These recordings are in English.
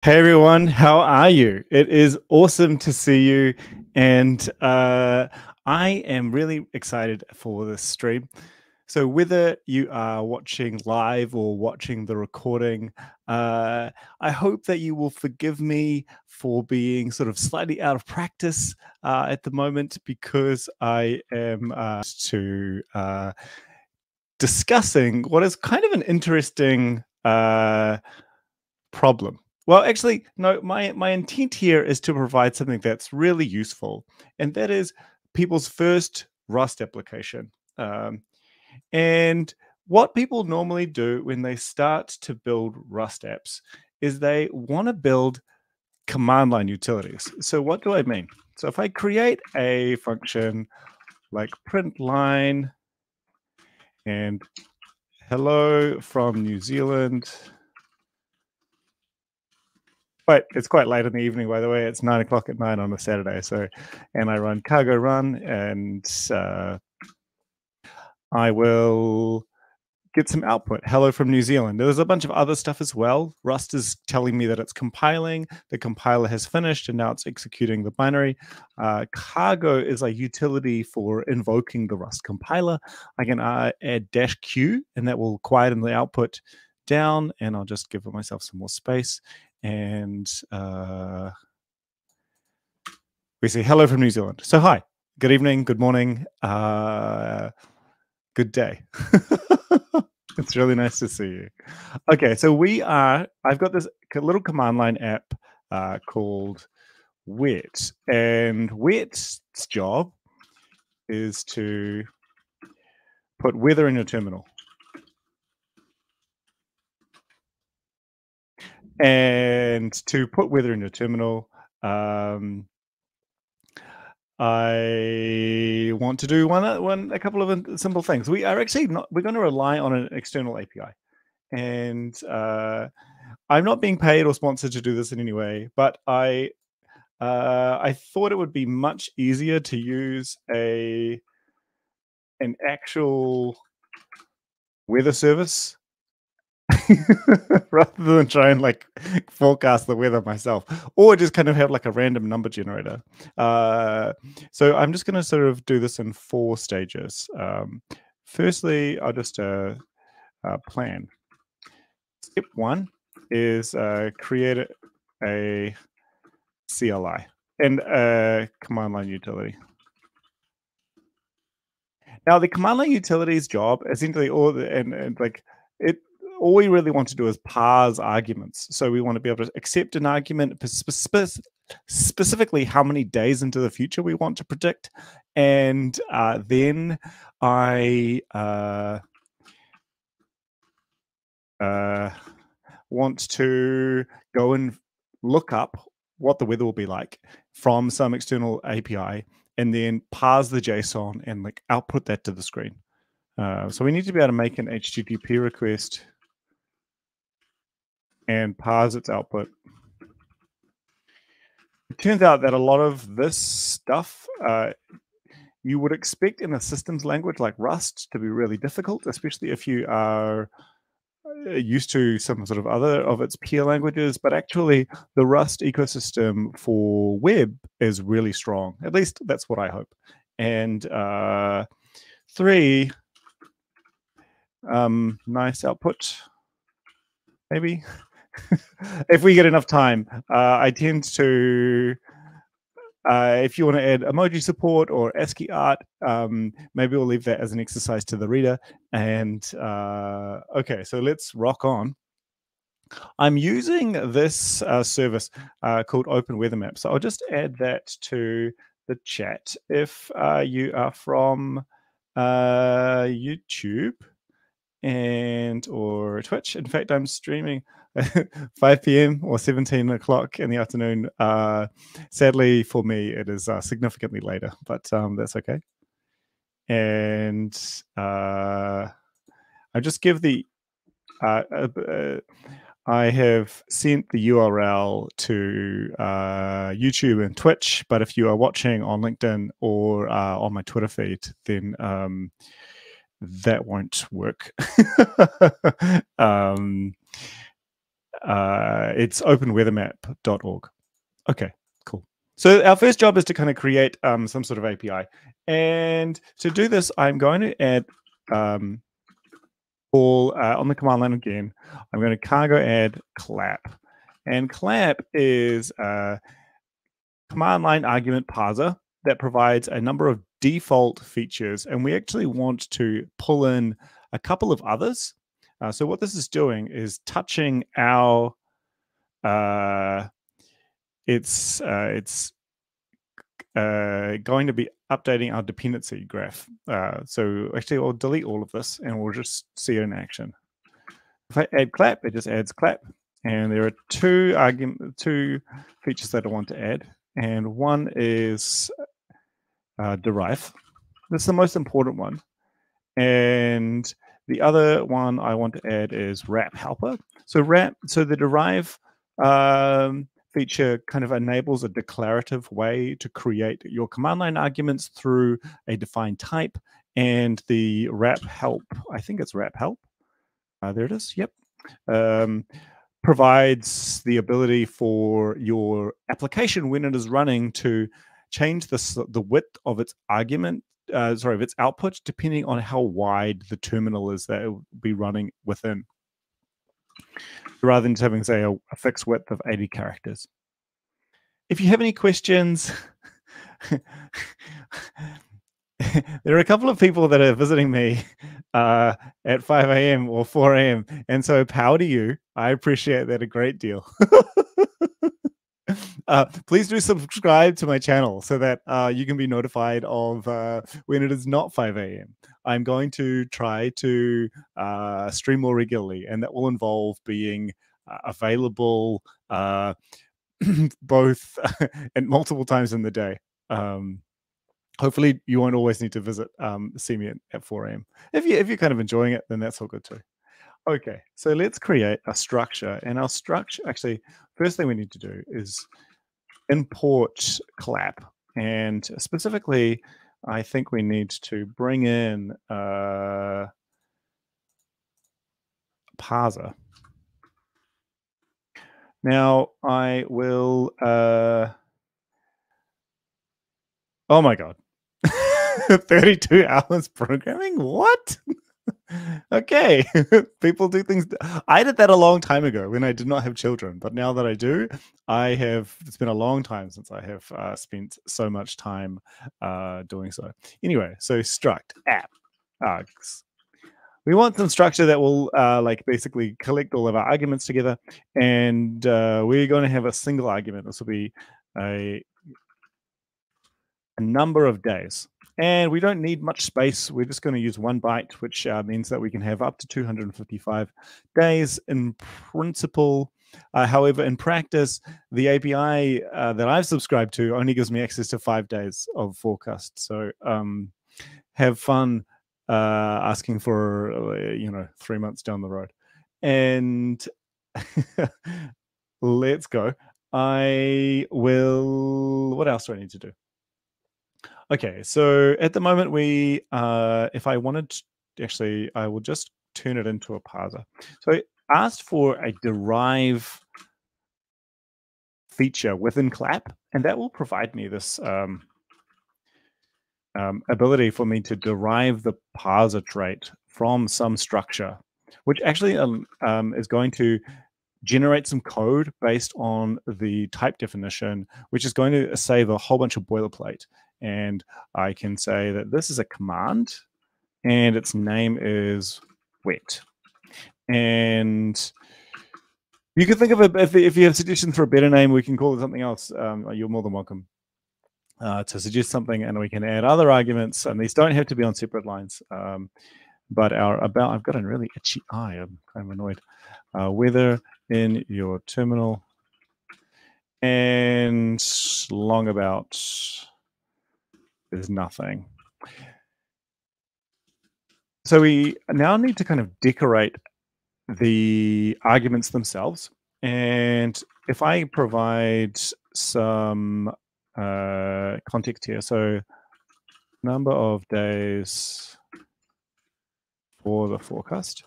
Hey everyone, how are you? It is awesome to see you, and I am really excited for this stream. So, whether you are watching live or watching the recording, I hope that you will forgive me for being sort of slightly out of practice at the moment because I am discussing what is kind of an interesting problem. Well, actually, no, my intent here is to provide something that's really useful, and that is people's first Rust application. And what people normally do when they start to build Rust apps is they want to build command line utilities. So, what do I mean? So, if I create a function like print line and hello from New Zealand, but it's quite late in the evening, by the way. It's 9 o'clock at night on a Saturday. So, and I run cargo run, and I will get some output. Hello from New Zealand. There's a bunch of other stuff as well. Rust is telling me that it's compiling. The compiler has finished, and now it's executing the binary. Cargo is a utility for invoking the Rust compiler. I can add -q, and that will quieten the output down. And I'll just give myself some more space. And we say hello from New Zealand. So hi, good evening, good morning, good day. It's really nice to see you. Okay, so I've got this little command line app called Wet, and Wet's job is to put weather in your terminal. And to put weather in your terminal, I want to do a couple of simple things. We're going to rely on an external API, and I'm not being paid or sponsored to do this in any way, but I thought it would be much easier to use an actual weather service rather than try and like forecast the weather myself, or just kind of have like a random number generator. So I'm just going to sort of do this in 4 stages. Firstly, I'll just plan. Step 1 is create a CLI and a command line utility. Now, the command line utility's job essentially, all we really want to do is parse arguments. So we want to be able to accept an argument, specifically how many days into the future we want to predict, and then I want to go and look up what the weather will be like from some external API, and then parse the JSON and like output that to the screen. So we need to be able to make an HTTP request and parse its output. It turns out that a lot of this stuff you would expect in a systems language like Rust to be really difficult, especially if you are used to some sort of other of its peer languages. But actually, the Rust ecosystem for web is really strong. At least that's what I hope. And 3, nice output, maybe. If we get enough time, I tend to, if you want to add emoji support or ASCII art, maybe we'll leave that as an exercise to the reader. And okay, so let's rock on. I'm using this service called Open Weather Map. So I'll just add that to the chat. If you are from YouTube or Twitch, in fact, I'm streaming 5 p.m. or 17 o'clock in the afternoon. Sadly for me, it is significantly later, but that's okay. And I just give the I have sent the URL to YouTube and Twitch, but if you are watching on LinkedIn or on my Twitter feed, then that won't work. It's openweathermap.org. Okay, cool. So our first job is to kind of create some sort of API. And to do this, I'm going to add on the command line again. I'm going to cargo add clap. And clap is a command line argument parser that provides a number of default features. And we actually want to pull in a couple of others. So what this is doing is touching our it's going to be updating our dependency graph. So actually, I'll delete all of this and we'll just see it in action. If I add clap, it just adds clap. And there are two features that I want to add. And one is derive. This is the most important one. And the other one I want to add is wrap helper. So the derive feature kind of enables a declarative way to create your command line arguments through a defined type. And the wrap help, I think it's wrap help. There it is. Yep. Provides the ability for your application when it is running to change the width of its argument, of its output, depending on how wide the terminal is that it will be running within, rather than having, say, a fixed width of 80 characters. If you have any questions, there are a couple of people that are visiting me at 5 a.m. or 4 a.m. And so power to you. I appreciate that a great deal. Please do subscribe to my channel so that you can be notified of when it is not 5 a.m. I'm going to try to stream more regularly, and that will involve being available both and multiple times in the day. Hopefully you won't always need to see me at 4 a.m. If you're kind of enjoying it, then that's all good too. Okay, so let's create a structure. And our structure, actually, first thing we need to do is import clap. And specifically, I think we need to bring in a parser. Now I will, oh my God. 32 hours programming? What? Okay. People do things. I did that a long time ago when I did not have children, but now that I do, it's been a long time since I have spent so much time doing so. Anyway, so struct app args. We want some structure that will basically collect all of our arguments together, and we're going to have a single argument. This will be a number of days. And we don't need much space. We're just going to use 1 byte, which means that we can have up to 255 days in principle. However, in practice, the API that I've subscribed to only gives me access to 5 days of forecast. So have fun asking for, 3 months down the road. And let's go. What else do I need to do? Okay, so at the moment if I wanted to, actually, I will just turn it into a parser. So I asked for a derive feature within clap, and that will provide me this ability for me to derive the parser trait from some structure, which actually is going to generate some code based on the type definition, which is going to save a whole bunch of boilerplate. And I can say that this is a command and its name is wet. And you can think of it, if you have suggestions for a better name, we can call it something else. You're more than welcome to suggest something, and we can add other arguments. And these don't have to be on separate lines. But I've got a really itchy eye. I'm kind of annoyed. Weather in your terminal and long about is nothing. So we now need to kind of decorate the arguments themselves. And if I provide some context here, so number of days for the forecast.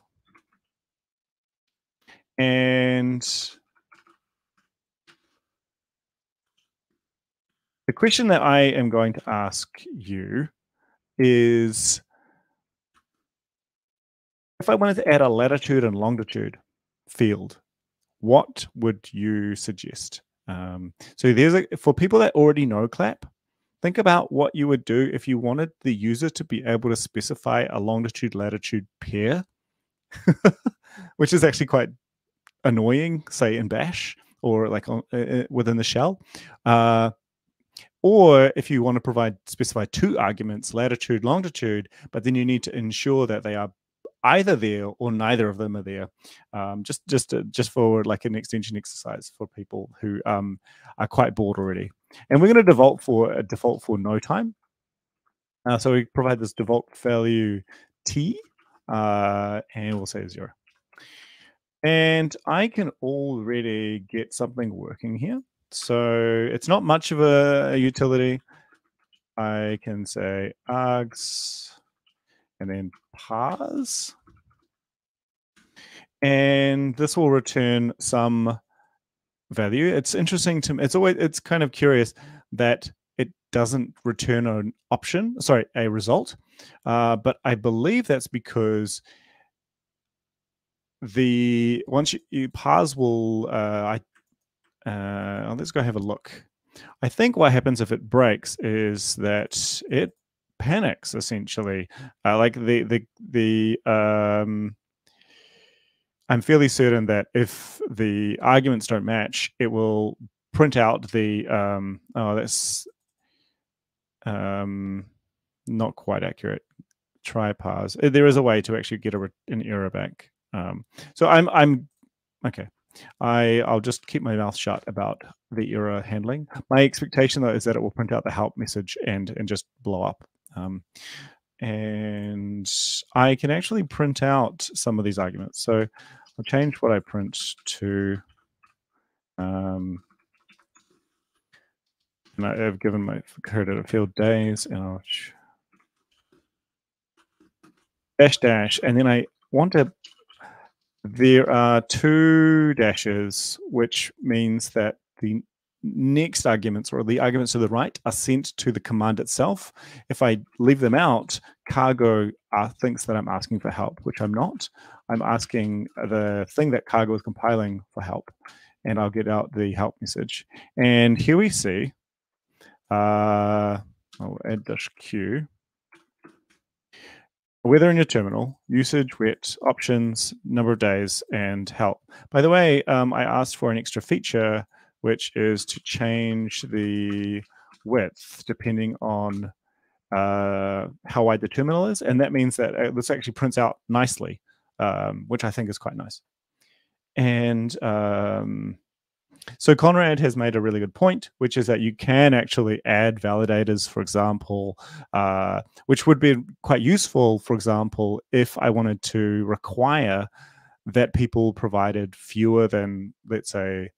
And the question that I am going to ask you is, if I wanted to add a latitude and longitude field, what would you suggest? So there's for people that already know Clap, think about what you would do if you wanted the user to be able to specify a longitude latitude pair, which is actually quite annoying, say in Bash or like within the shell. Or if you want to specify two arguments, latitude, longitude, but then you need to ensure that they are either there or neither of them are there. Just for like an extension exercise for people who are quite bored already. And we're going to default for no time. So we provide this default value t, and we'll say 0. And I can already get something working here. So it's not much of a utility. I can say args and then parse. And this will return some value. It's interesting to me. It's kind of curious that it doesn't return an option, sorry, a result. But I believe that's because once you parse will let's go have a look. I think what happens if it breaks is that it panics essentially. Like I'm fairly certain that if the arguments don't match, it will print out the that's not quite accurate. Try parse. There is a way to actually get an error back. So I'm okay. I'll just keep my mouth shut about the error handling. My expectation though is that it will print out the help message and just blow up. And I can actually print out some of these arguments. So I'll change what I print to. And I've given my credit field days, and I'll dash, and then I want to. There are 2 dashes, which means that the next arguments or the arguments to the right are sent to the command itself. If I leave them out, Cargo thinks that I'm asking for help, which I'm not. I'm asking the thing that Cargo is compiling for help, and I'll get out the help message. And here we see, I'll add -q. Weather in your terminal, usage, wet, options, number of days, and help. By the way, I asked for an extra feature, which is to change the width depending on how wide the terminal is. And that means that this actually prints out nicely, which I think is quite nice. And so Conrad has made a really good point, which is that you can actually add validators, for example, which would be quite useful, for example, if I wanted to require that people provided fewer than, let's say,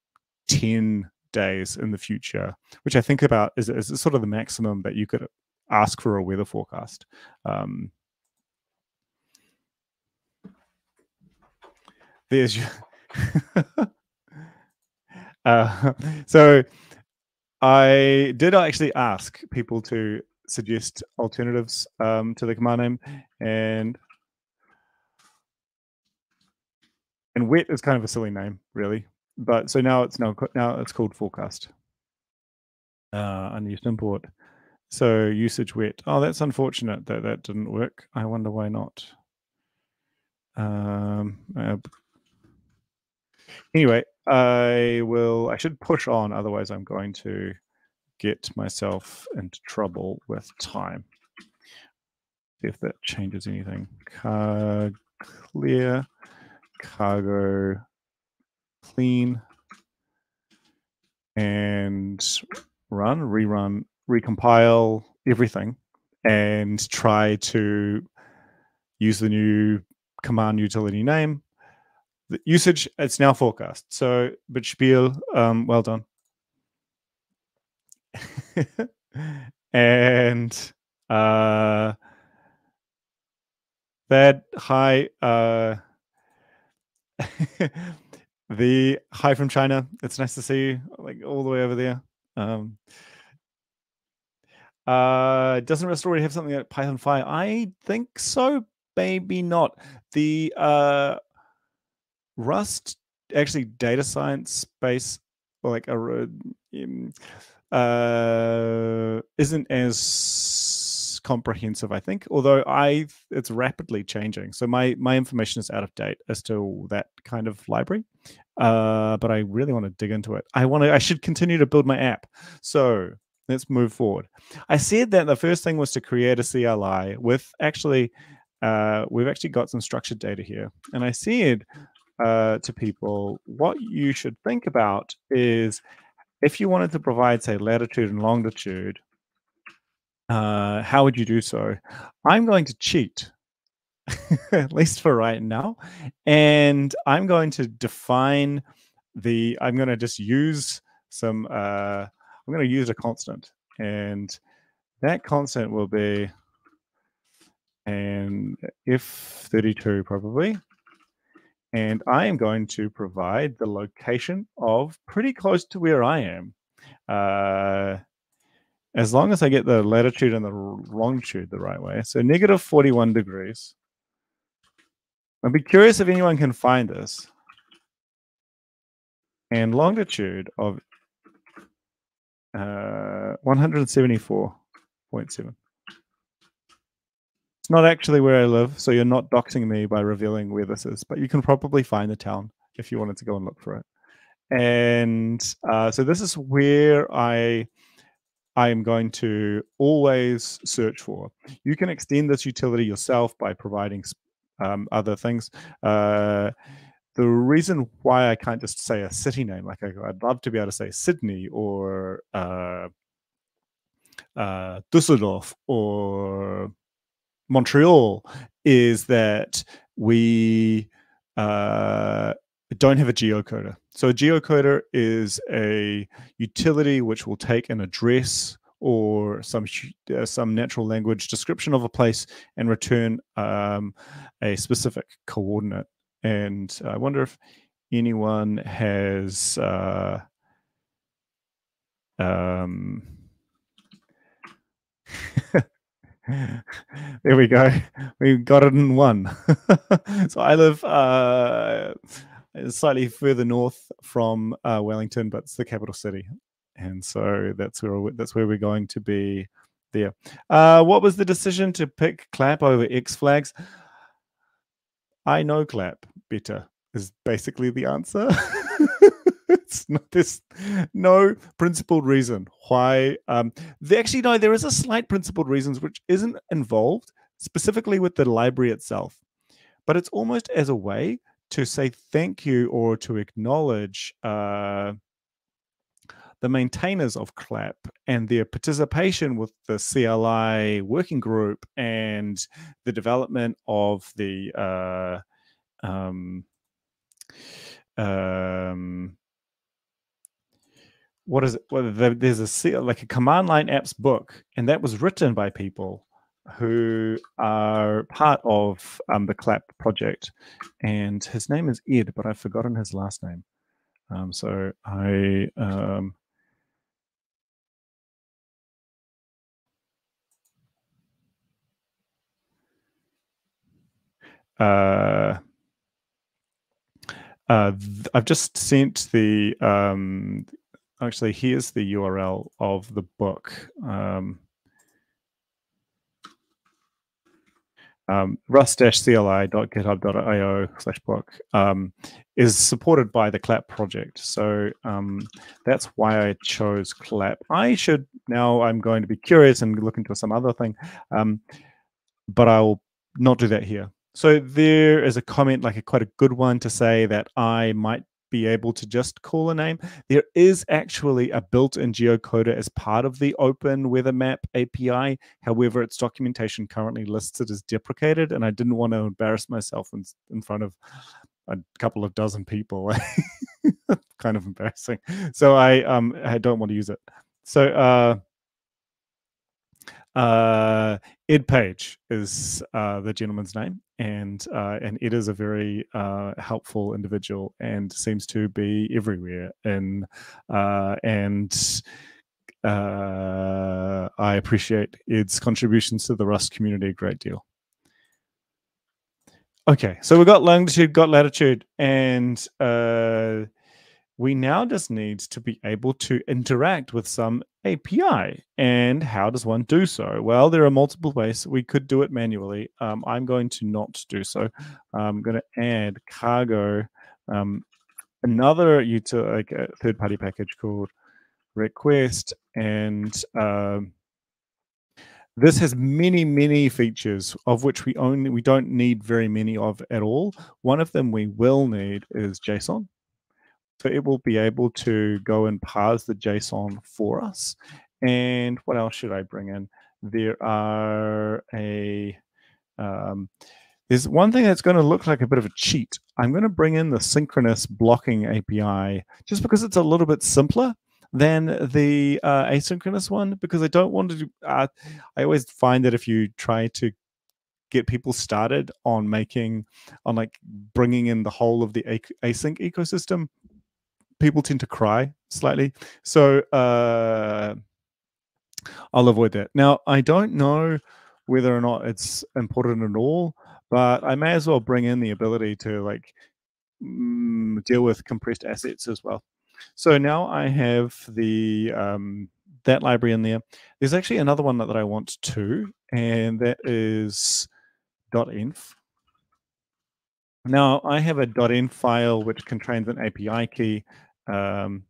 10 days in the future, which I think about is sort of the maximum that you could ask for a weather forecast. There's so I did actually ask people to suggest alternatives to the command name, and wet is kind of a silly name, really. But so now it's called forecast. Unused import. So usage wet. Oh, that's unfortunate that that didn't work. I wonder why not. Anyway, I should push on, otherwise I'm going to get myself into trouble with time. See if that changes anything. Clear, cargo, clean, and rerun, recompile everything, and try to use the new command utility name. The usage, it's now forecast. So, but Spiel, well done. And that hi The hi from China. It's nice to see you, like all the way over there. Doesn't Rust already have something like Python 5? I think so, maybe not. The Rust actually data science space, or like isn't as comprehensive, I think. Although it's rapidly changing, so my information is out of date as to that kind of library. But I really want to dig into it. I should continue to build my app. So let's move forward. I said that the first thing was to create a CLI with actually, we've actually got some structured data here. And I said to people, what you should think about is if you wanted to provide, say, latitude and longitude, how would you do so? I'm going to cheat, at least for right now. And I'm going to define I'm going to just use I'm going to use a constant. And that constant will be an F32 probably. And I am going to provide the location of pretty close to where I am. As long as I get the latitude and the longitude the right way. So negative 41 degrees. I'd be curious if anyone can find this. And longitude of 174.7. It's not actually where I live, so you're not doxing me by revealing where this is, but you can probably find the town if you wanted to go and look for it. And so this is where I am going to always search for. You can extend this utility yourself by providing other things. The reason why I can't just say a city name, like I'd love to be able to say Sydney or Dusseldorf or Montreal, is that we don't have a geocoder. So a geocoder is a utility which will take an address or some natural language description of a place and return a specific coordinate. And I wonder if anyone has there we go. We got it in one. So I live slightly further north from Wellington, but it's the capital city, and so that's where we're going to be there. What was the decision to pick Clap over X flags? I know Clap better is basically the answer. There's no principled reason why. There is a slight principled reasons which isn't involved specifically with the library itself, but it's almost as a way to say thank you or to acknowledge the maintainers of CLAP and their participation with the CLI working group and the development of the what is it? Well, there's like a command line apps book, and that was written by people who are part of the CLAP project, and his name is Ed, but I've forgotten his last name. So I I've just sent the actually here's the URL of the book. rust-cli.github.io/book is supported by the CLAP project. So that's why I chose CLAP. I'm going to be curious and look into some other thing, but I'll not do that here. So there is a comment, like quite a good one, to say that I might be able to just call a name. There is actually a built-in geocoder as part of the Open Weather Map API. However, its documentation currently lists it as deprecated, and I didn't want to embarrass myself in front of a couple of dozen people. Kind of embarrassing. So I don't want to use it. So Ed Page is the gentleman's name, and Ed is a very helpful individual and seems to be everywhere. And I appreciate Ed's contributions to the Rust community a great deal. Okay, so we got longitude, got latitude, and we now just need to be able to interact with some API. And how does one do so? Well, there are multiple ways. We could do it manually. I'm going to not do so. I'm going to add cargo, another like a third-party package called request, and this has many features, of which we don't need very many of at all. One of them we will need is JSON. So it will be able to go and parse the JSON for us. And what else should I bring in? There are there's one thing that's going to look like a bit of a cheat. I'm going to bring in the synchronous blocking API just because it's a little bit simpler than the asynchronous one, because I don't want to do, I always find that if you try to get people started on like bringing in the whole of the async ecosystem, people tend to cry slightly. So I'll avoid that. Now, I don't know whether or not it's important at all, but I may as well bring in the ability to like deal with compressed assets as well. So now I have the that library in there. There's actually another one that I want too, and that is .env. Now I have a .env file which contains an API key, and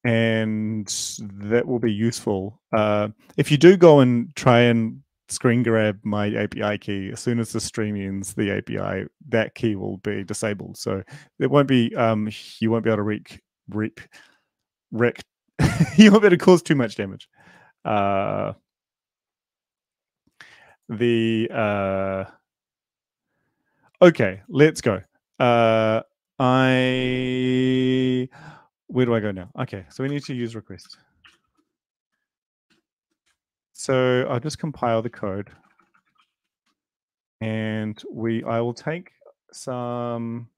that will be useful. If you do go and try and screen grab my API key, as soon as the stream ends, the API, that key will be disabled. So it won't be, you won't be able to wreck you won't be able to cause too much damage. Okay, let's go. Where do I go now? Okay, so we need to use request. So I'll just compile the code, and I will take some,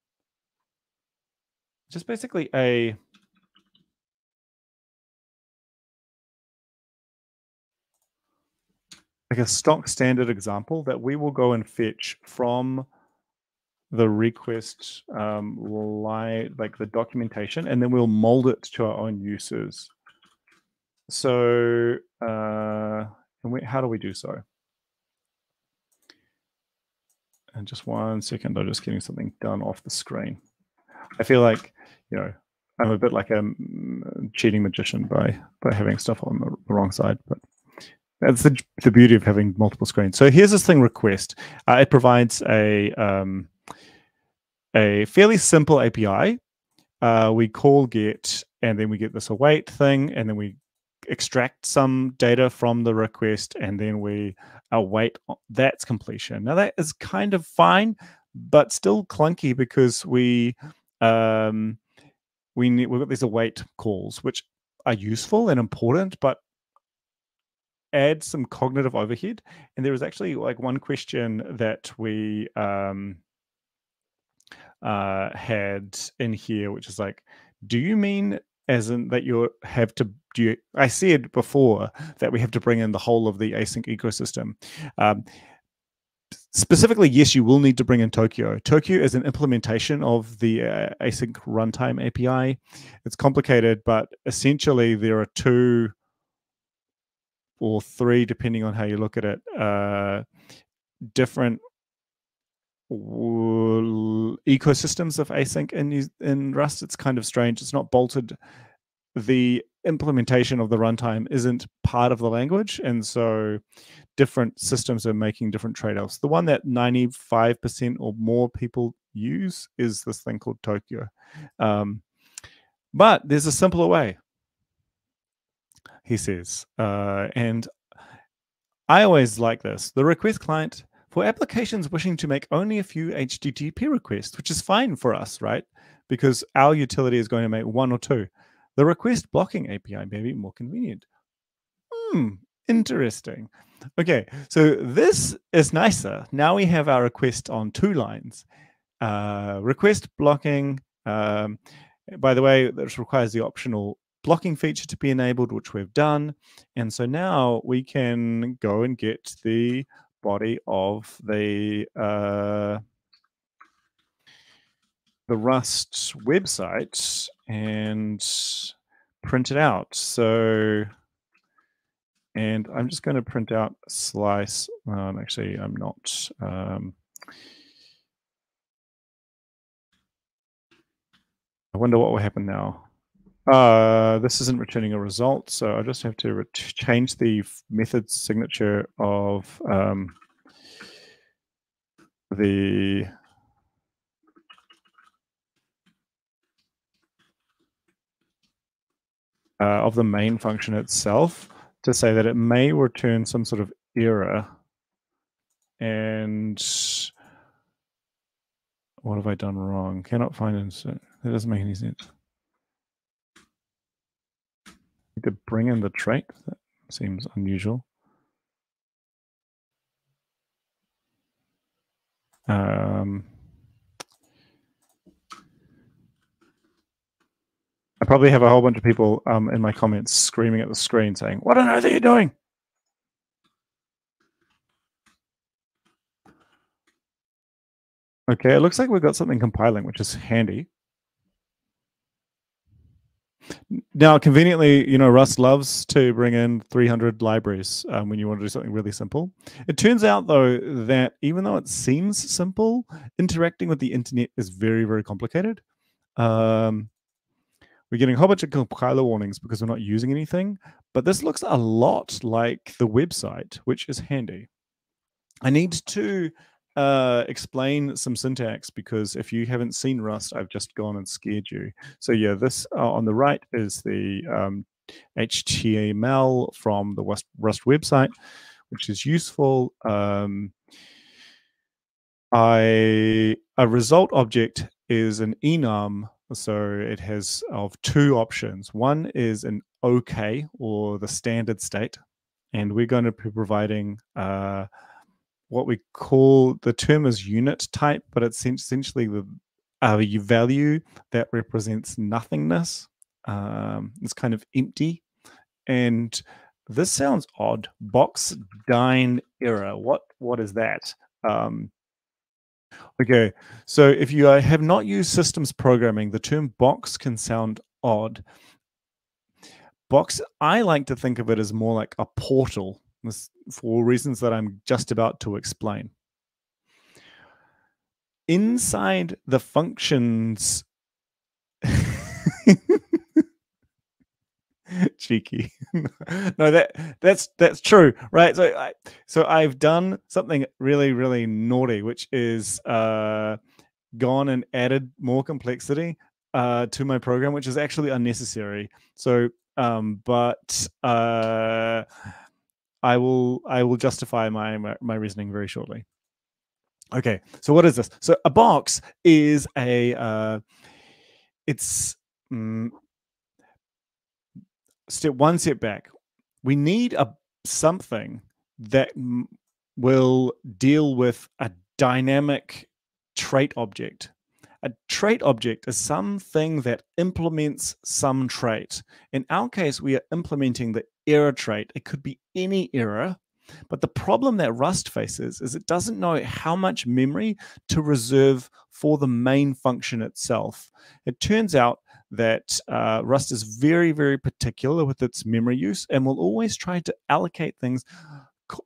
just basically like a stock standard example that we will go and fetch from the request like the documentation, and then we'll mold it to our own uses. So how do we do so? And just 1 second, I'm just getting something done off the screen. I feel like, I'm a bit like a cheating magician by having stuff on the wrong side, but that's the beauty of having multiple screens. So here's this thing request. It provides a fairly simple API. We call get, and then we get this await thing, and then we extract some data from the request, and then we await that's completion. Now that is kind of fine, but still clunky because we've got these await calls, which are useful and important, but add some cognitive overhead. And there was actually like one question that we had in here, which is like, do you mean as in that I said before that we have to bring in the whole of the async ecosystem. Specifically, yes, you will need to bring in Tokio. Tokio is an implementation of the async runtime API. It's complicated, but essentially there are 2 or 3, depending on how you look at it, different ecosystems of async in Rust. It's kind of strange. It's not bolted. The implementation of the runtime isn't part of the language, and so different systems are making different trade-offs. The one that 95% or more people use is this thing called Tokio. But there's a simpler way, he says. And I always like this. The request client For applications wishing to make only a few HTTP requests, which is fine for us, right? Because our utility is going to make one or two. The request blocking API may be more convenient. Interesting. Okay, so this is nicer. Now we have our request on 2 lines. Request blocking, by the way, this requires the optional blocking feature to be enabled, which we've done. And so now we can go and get the body of the Rust website and print it out. So, and I'm just going to print out slice. Actually, I'm not. I wonder what will happen now. This isn't returning a result, so I just have to change the method signature of the main function itself to say that it may return some sort of error. And what have I done wrong? Cannot find insert. That doesn't make any sense. Need to bring in the trait. That seems unusual. I probably have a whole bunch of people in my comments screaming at the screen saying, "What on earth are you doing?" Okay, it looks like we've got something compiling, which is handy. Now, conveniently, you know, Rust loves to bring in 300 libraries when you want to do something really simple. It turns out, though, that even though it seems simple, interacting with the internet is very, very complicated. We're getting a whole bunch of compiler warnings because we're not using anything, but this looks a lot like the website, which is handy. I need to explain some syntax because if you haven't seen Rust, I've just gone and scared you. So yeah, this on the right is the HTML from the Rust website, which is useful. A result object is an enum, so it has of 2 options. One is an OK, or the standard state, and we're going to be providing what we call, the term is unit type, but it's essentially the value that represents nothingness. It's kind of empty, and this sounds odd. Box dyn error. What is that? Okay, so if you have not used systems programming, the term box can sound odd. Box, I like to think of it as more like a portal, for reasons that I'm just about to explain. Inside the functions, cheeky. No, that's true, right? So I've done something really, really naughty, which is gone and added more complexity to my program, which is actually unnecessary. So, but I will justify my reasoning very shortly. Okay, so what is this? So a box is a it's one step back. We need something that will deal with a dynamic trait object. A trait object is something that implements some trait. In our case, we are implementing the error trait. It could be any error, but the problem that Rust faces is it doesn't know how much memory to reserve for the main function itself. It turns out that Rust is very, very particular with its memory use and will always try to allocate things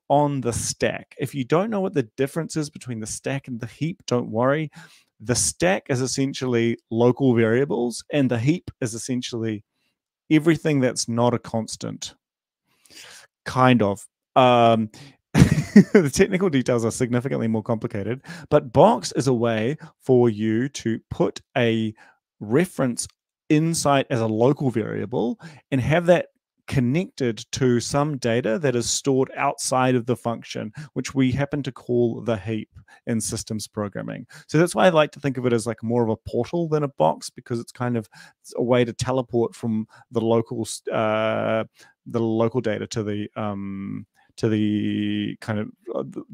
on the stack. If you don't know what the difference is between the stack and the heap, don't worry. The stack is essentially local variables, and the heap is essentially everything that's not a constant. Kind of. The technical details are significantly more complicated, but box is a way for you to put a reference inside as a local variable and have that connected to some data that is stored outside of the function, which we happen to call the heap in systems programming. So that's why I like to think of it as like more of a portal than a box, because it's kind of a way to teleport from the local data to the kind of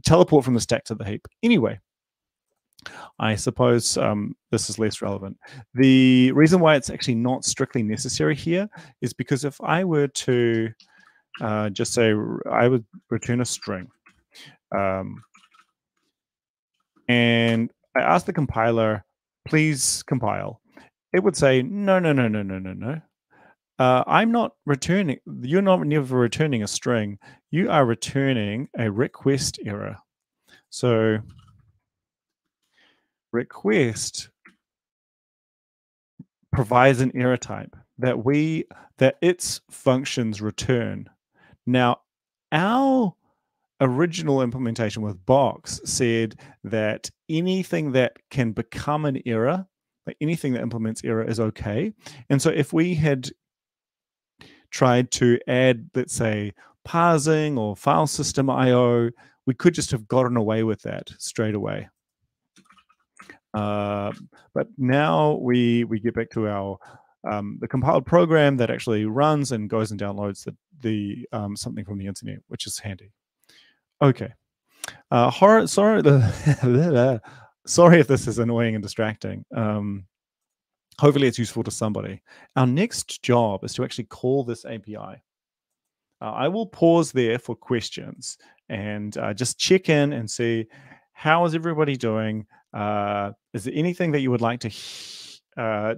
teleport from the stack to the heap. Anyway, I suppose this is less relevant. The reason why it's actually not strictly necessary here is because if I were to just say I would return a string, and I ask the compiler, please compile, it would say, no, no, no, no, no, no, no. I'm not returning, you're not never returning a string. You are returning a request error. So request provides an error type that its functions return. Now, our original implementation with box said that anything that can become an error, like anything that implements error, is okay. And so if we had tried to add, let's say, parsing or file system IO, we could just have gotten away with that straight away. But now we get back to our the compiled program that actually runs and goes and downloads the something from the internet, which is handy. Okay. Sorry, sorry if this is annoying and distracting. Hopefully it's useful to somebody. Our next job is to actually call this API. I will pause there for questions and just check in and see how is everybody doing. Is there anything that you would like to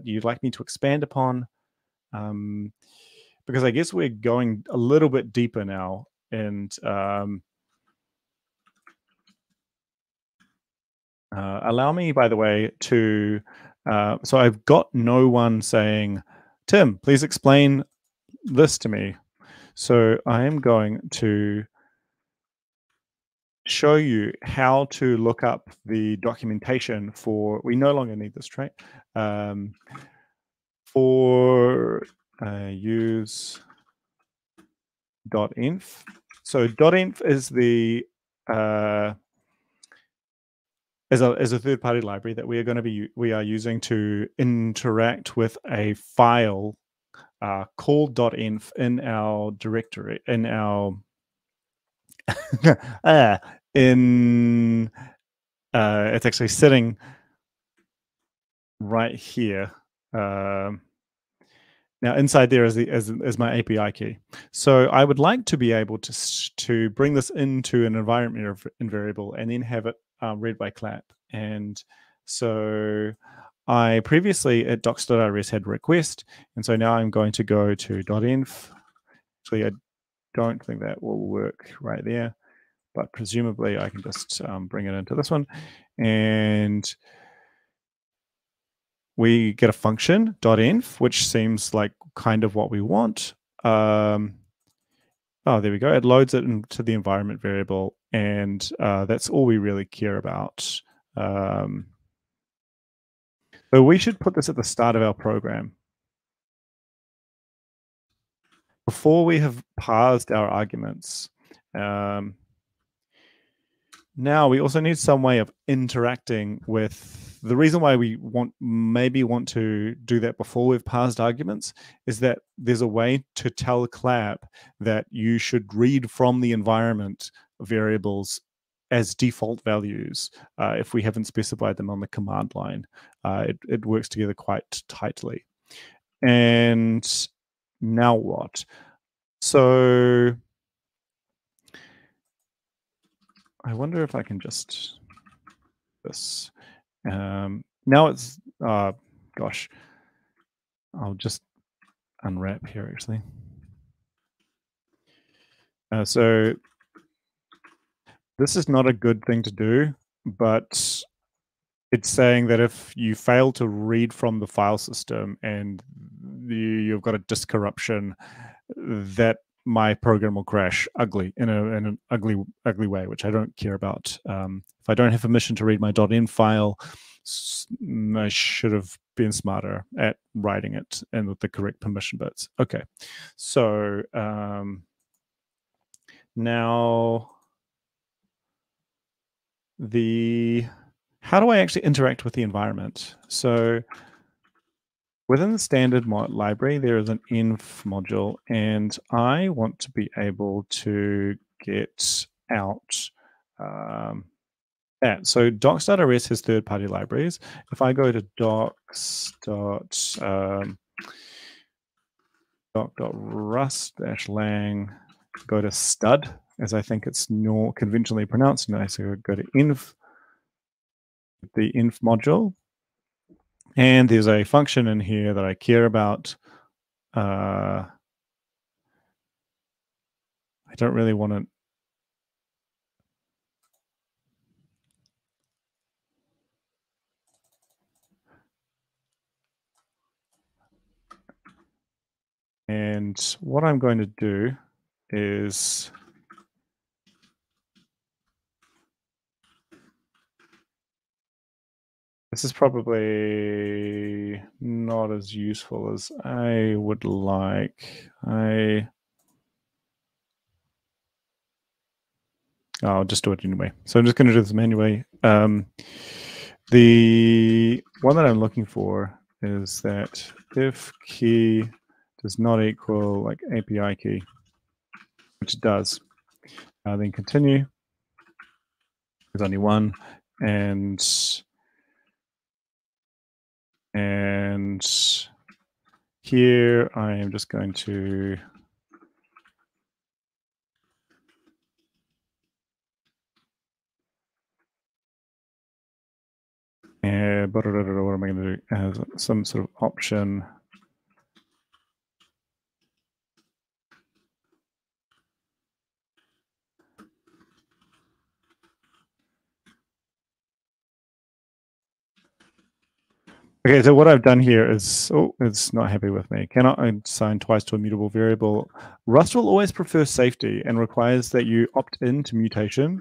you'd like me to expand upon? Because I guess we're going a little bit deeper now, and allow me, by the way, to so I've got no one saying, Tim, please explain this to me. So I am going to show you how to look up the documentation for, we no longer need this trait, for use .env. So .env is the as a third-party library that we are using to interact with a file called .env in our directory, in our it's actually sitting right here. Now inside there is my API key. So I would like to be able to bring this into an environment variable and then have it read by clap. And so I previously at docs.rs had request, and so now I'm going to go to .env. Actually, I don't think that will work right there, but presumably I can just bring it into this one, and we get a function .env, which seems like kind of what we want. Oh, there we go. It loads it into the environment variable, and that's all we really care about. So we should put this at the start of our program. Before we have parsed our arguments. Now we also need some way of interacting with, the reason why we maybe want to do that before we've parsed arguments is that there's a way to tell clap that you should read from the environment variables as default values if we haven't specified them on the command line. It works together quite tightly. And now what? So I wonder if I can just this. Now it's gosh, I'll just unwrap here actually. So this is not a good thing to do, but it's saying that if you fail to read from the file system and you've got a disk corruption, that my program will crash ugly in an ugly way, which I don't care about. If I don't have permission to read my .env file, I should have being smarter at writing it and with the correct permission bits. Okay, so now how do I actually interact with the environment? So within the standard mod library, there is an env module, and I want to be able to get out that. So docs.rs has third-party libraries. If I go to doc.rust-lang, go to stud, as I think it's more conventionally pronounced, and I so go to env, the env module, and there's a function in here that I care about. I don't really want to. And what I'm going to do is this is probably not as useful as I would like. I'll just do it anyway. So I'm just going to do this manually. The one that I'm looking for is that if key does not equal like API key, which it does, then continue. There's only one, and here I am just going to what am I going to do? As some sort of option. Okay, so what I've done here is, it's not happy with me. Cannot assign twice to a mutable variable. Rust will always prefer safety and requires that you opt in to mutation.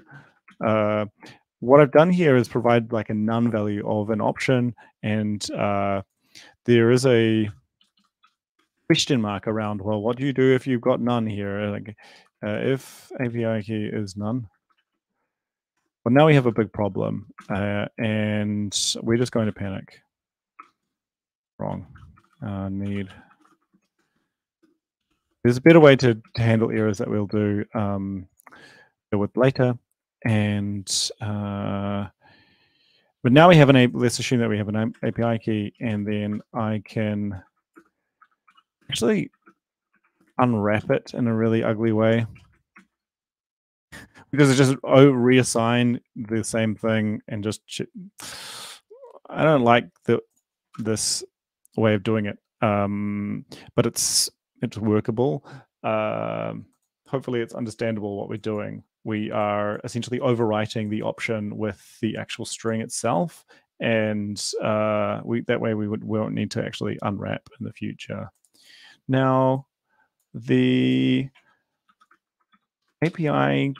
What I've done here is provide like a none value of an option, and there is a question mark around, well, what do you do if you've got none here? Like, if API key is none, well, now we have a big problem, and we're just going to panic. Wrong. There's a better way to handle errors that we'll do with later, and but now we have let's assume that we have an API key, and then I can actually unwrap it in a really ugly way, because it just reassign the same thing and just I don't like this way of doing it, but it's workable. Hopefully it's understandable what we're doing. We are essentially overwriting the option with the actual string itself, and that way we won't need to actually unwrap in the future. Now, the API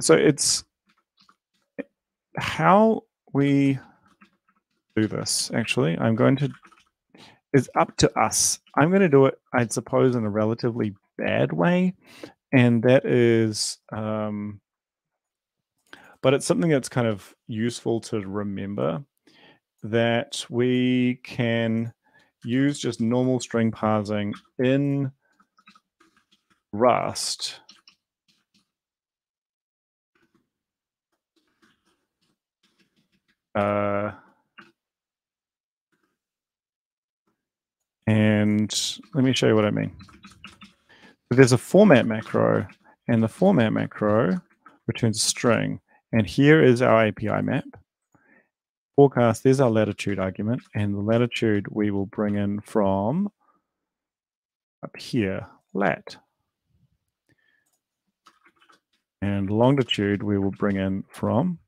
so it's how we do this. Actually, it's up to us. I'm going to do it, I suppose, in a relatively bad way, and that is, but it's something that's kind of useful to remember, that we can use just normal string parsing in Rust and let me show you what I mean. So there's a format macro, and the format macro returns a string, and here is our API map. Forecast, there's our latitude argument, and the latitude we will bring in from up here, lat. And longitude we will bring in from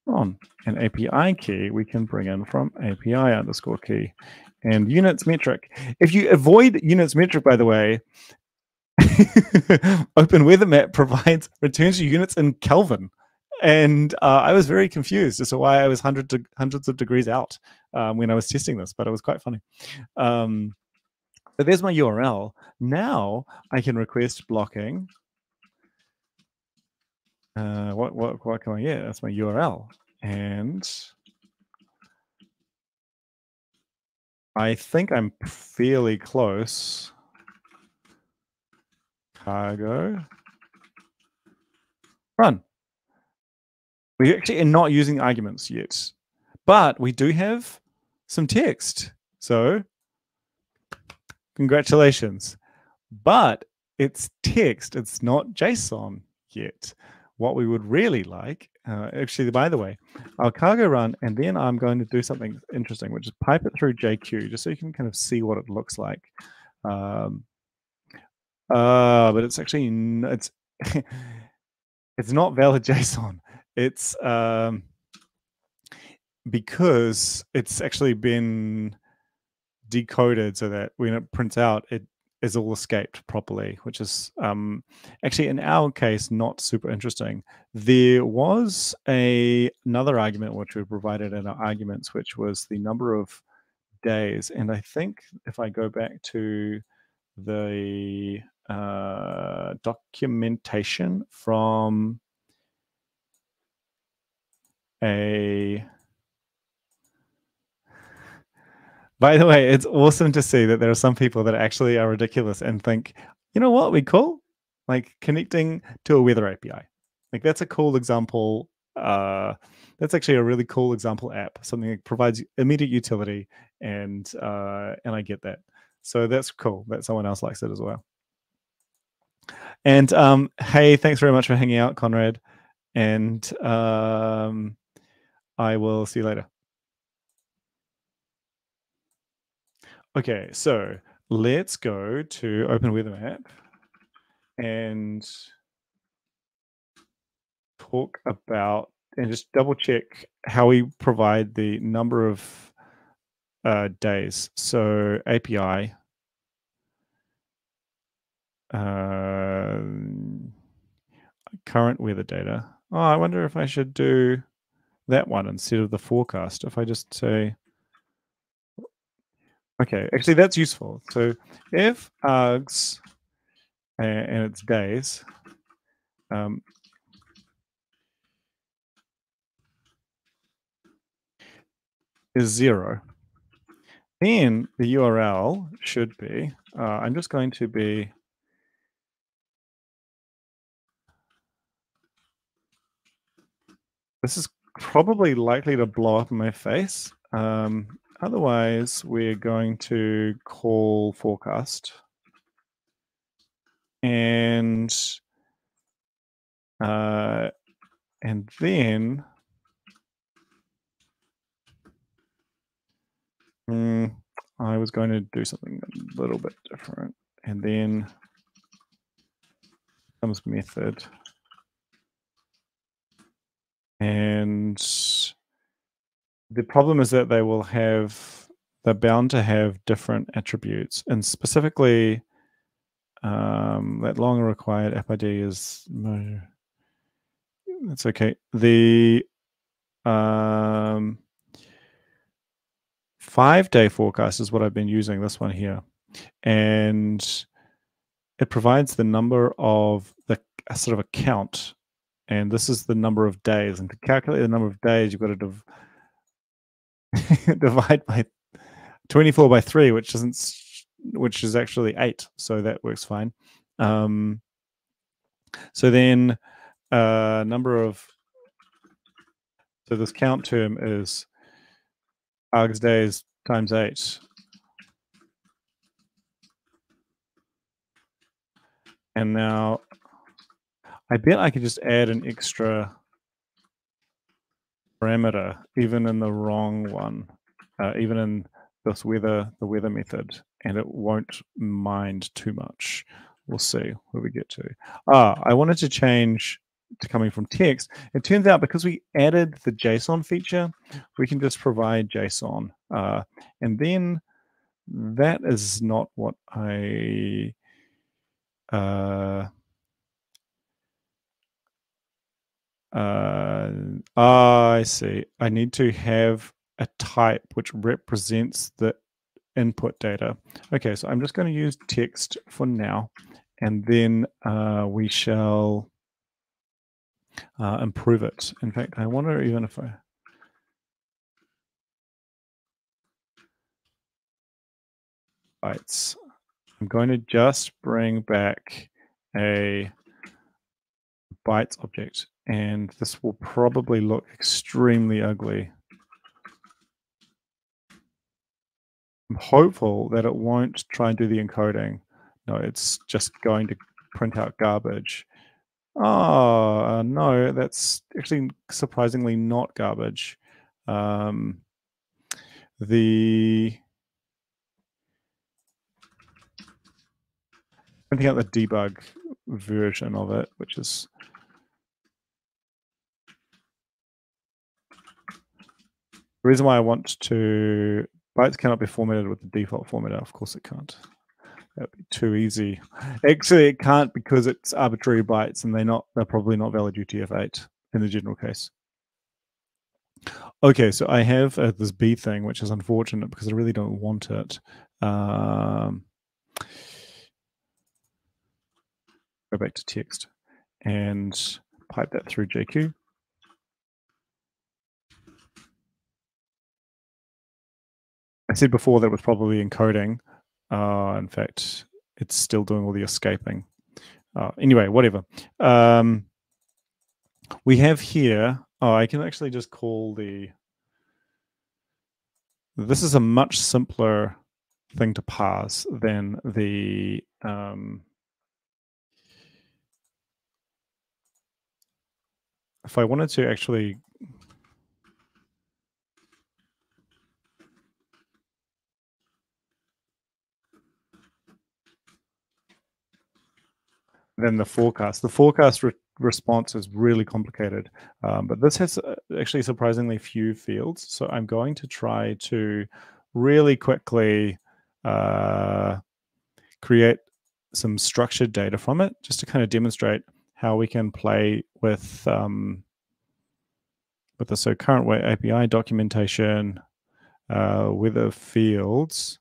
on. An API key we can bring in from API underscore key. And units metric. If you avoid units metric, by the way, Open Weather Map returns you units in Kelvin. And I was very confused as to why I was hundreds of degrees out when I was testing this, but it was quite funny. But there's my URL. Now I can request blocking. What can I get? That's my URL. And I think I'm fairly close. Cargo. Run. We actually are not using arguments yet, but we do have some text. So congratulations. But it's text. It's not JSON yet. What we would really like, actually, by the way, I'll cargo run, and then I'm going to do something interesting, which is pipe it through JQ, just so you can kind of see what it looks like. But it's actually it's it's not valid JSON. It's because it's actually been decoded so that when it prints out, it is all escaped properly, which is actually in our case not super interesting. There was another argument which we provided in our arguments, which was the number of days. And I think if I go back to the documentation from by the way, it's awesome to see that there are some people that actually are ridiculous and think, you know what, we cool? Like connecting to a weather API. Like that's a cool example. That's actually a really cool example app, something that provides immediate utility, and I get that. So that's cool that someone else likes it as well. And hey, thanks very much for hanging out, Conrad. And I will see you later. Okay, so let's go to Open Weather Map and talk about and just double check how we provide the number of days. So API current weather data. Oh, I wonder if I should do that one instead of the forecast. If I just say, okay, actually that's useful. So if args and it's days, is 0, then the URL should be, I'm just going to be, this is probably likely to blow up in my face. Otherwise, we're going to call forecast. And then I was going to do something a little bit different. And then comes method. And the problem is that they're bound to have different attributes. And specifically, that long required app ID is, that's okay. The 5-day forecast is what I've been using, this one here. And it provides the number of a sort of a count. And this is the number of days. And to calculate the number of days, you've got to divide by 24 by 3, which is actually 8. So that works fine. So then so this count term is args days times 8. And now I bet I could just add an extra parameter, even in the wrong one, even in this the weather method, and it won't mind too much. We'll see where we get to. I wanted to change to coming from text. It turns out because we added the JSON feature, we can just provide JSON. And then that is not what I I see. I need to have a type which represents the input data. Okay, so I'm just going to use text for now, and then we shall improve it. In fact, I wonder even if bytes. I'm going to just bring back a bytes object, and this will probably look extremely ugly. I'm hopeful that it won't try and do the encoding. No, it's just going to print out garbage. Oh, no, that's actually surprisingly not garbage. The printing out the debug version of it, which is the reason why I want to. Bytes cannot be formatted with the default formatter. Of course it can't. That'd be too easy. Actually, it can't because it's arbitrary bytes, and they're probably not valid UTF-8 in the general case. Okay, so I have this B thing, which is unfortunate because I really don't want it. Go back to text and pipe that through JQ. I said before that it was probably encoding. In fact, it's still doing all the escaping. Anyway, whatever. We have here, I can actually just call this is a much simpler thing to parse than the if I wanted to actually then the forecast response is really complicated, but this has actually surprisingly few fields, so I'm going to try to really quickly create some structured data from it just to kind of demonstrate how we can play with the so current way API documentation with the fields.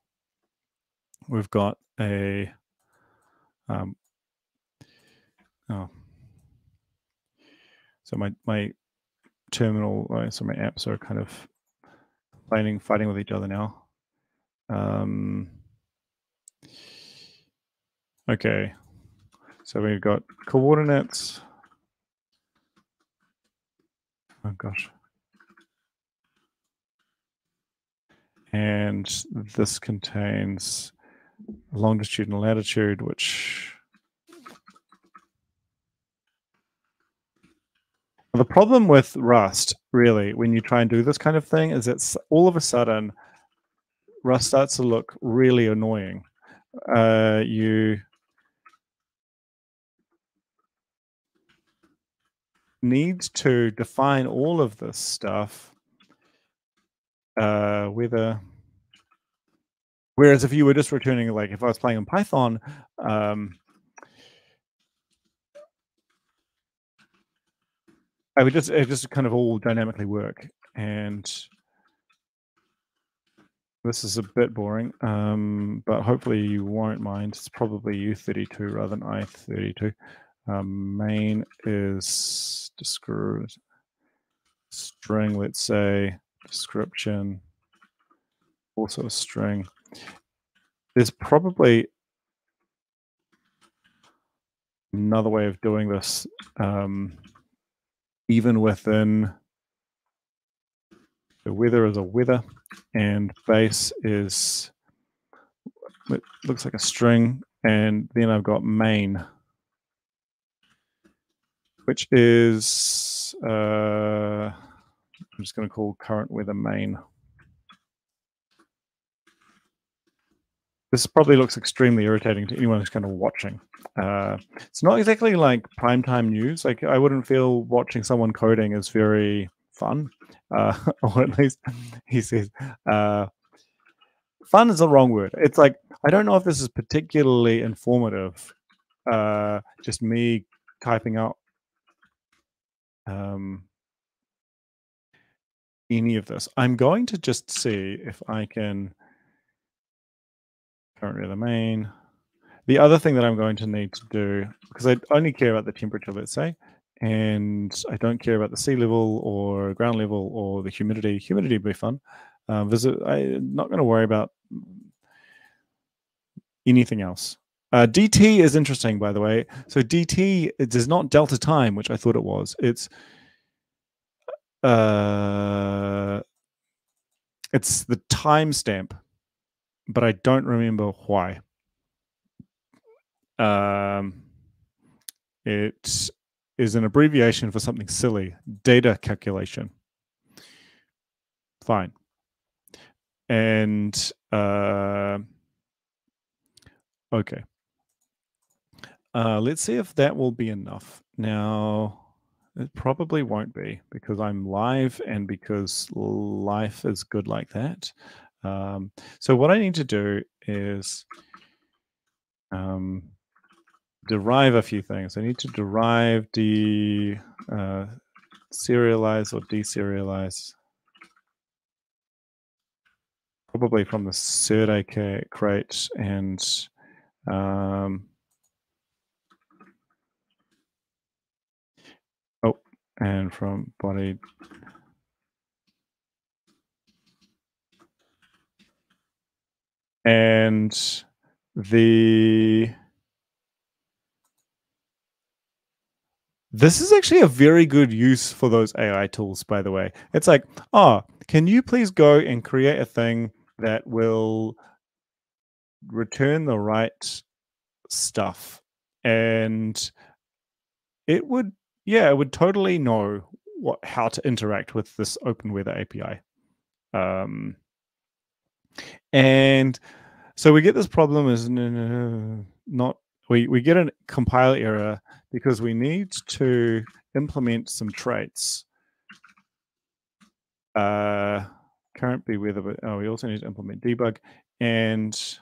We've got a so my terminal, so my apps are kind of fighting with each other now. Okay, so we've got coordinates. Oh gosh. And this contains longitude and latitude, which the problem with Rust, really, when you try and do this kind of thing, is that all of a sudden Rust starts to look really annoying. You need to define all of this stuff. Whereas if you were just returning, like if I was playing in Python, I would just kind of all dynamically work, and this is a bit boring, but hopefully you won't mind. It's probably U32 rather than I32. Main is string, let's say, description, also a string. There's probably another way of doing this, even within the weather is a weather, and base is, it looks like a string, and then I've got main, which is I'm just going to call current weather main. This probably looks extremely irritating to anyone who's kind of watching. It's not exactly like primetime news. Like I wouldn't feel watching someone coding is very fun, or at least he says. Fun is the wrong word. It's like I don't know if this is particularly informative just me typing out any of this. I'm going to just see if I can currently the main. The other thing that I'm going to need to do, because I only care about the temperature, let's say, and I don't care about the sea level or ground level or the humidity. Humidity would be fun. I'm not going to worry about anything else. DT is interesting, by the way. So DT it is not delta time, which I thought it was. It's the timestamp, but I don't remember why. It is an abbreviation for something silly. Data calculation. Fine. And okay. Let's see if that will be enough. Now, it probably won't be because I'm live and because life is good like that. So what I need to do is derive a few things. I need to derive serialize or deserialize, probably from the Serde crate and and from body. And this is actually a very good use for those AI tools, by the way. It's like, oh, can you please go and create a thing that will return the right stuff? And it would, yeah, it would totally know how to interact with this Open Weather API. And so we get this problem is we get a compile error because we need to implement some traits. Current be weather, but we also need to implement debug. And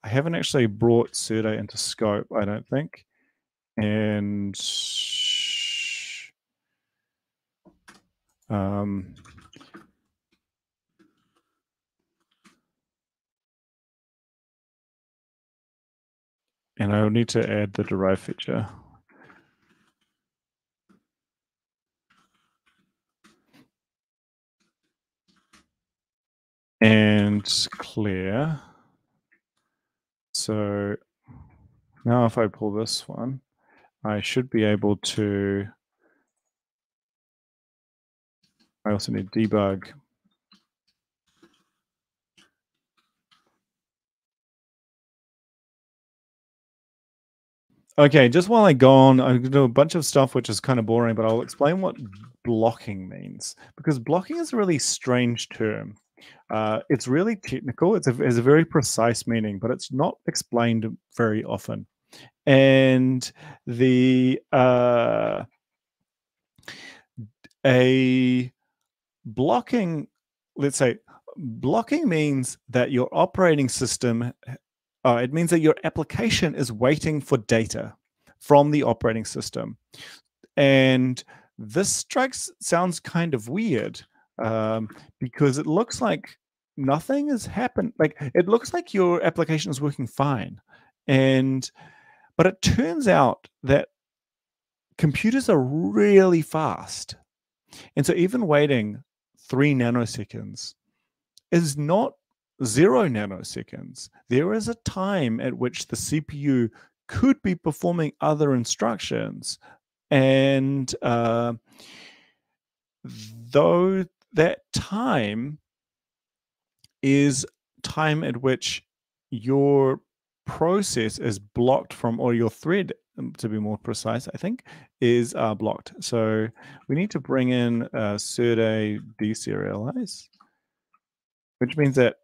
I haven't actually brought Serde into scope, I don't think. And and I'll need to add the derive feature. And clear. So now if I pull this one, I should be able to, I also need debug. Okay, just while I go on, I'm going to do a bunch of stuff which is kind of boring, but I'll explain what blocking means. Because blocking is a really strange term. It's really technical. It's a very precise meaning, but it's not explained very often. And a blocking, let's say, blocking means that your operating system, it means that your application is waiting for data from the operating system. And this sounds kind of weird because it looks like nothing has happened. Like it looks like your application is working fine. But it turns out that computers are really fast. And so even waiting 3 nanoseconds is not 0 nanoseconds. There is a time at which the CPU could be performing other instructions. And though that time is time at which your process is blocked from, or your thread, to be more precise, I think, is blocked. So we need to bring in Serde deserialize, which means that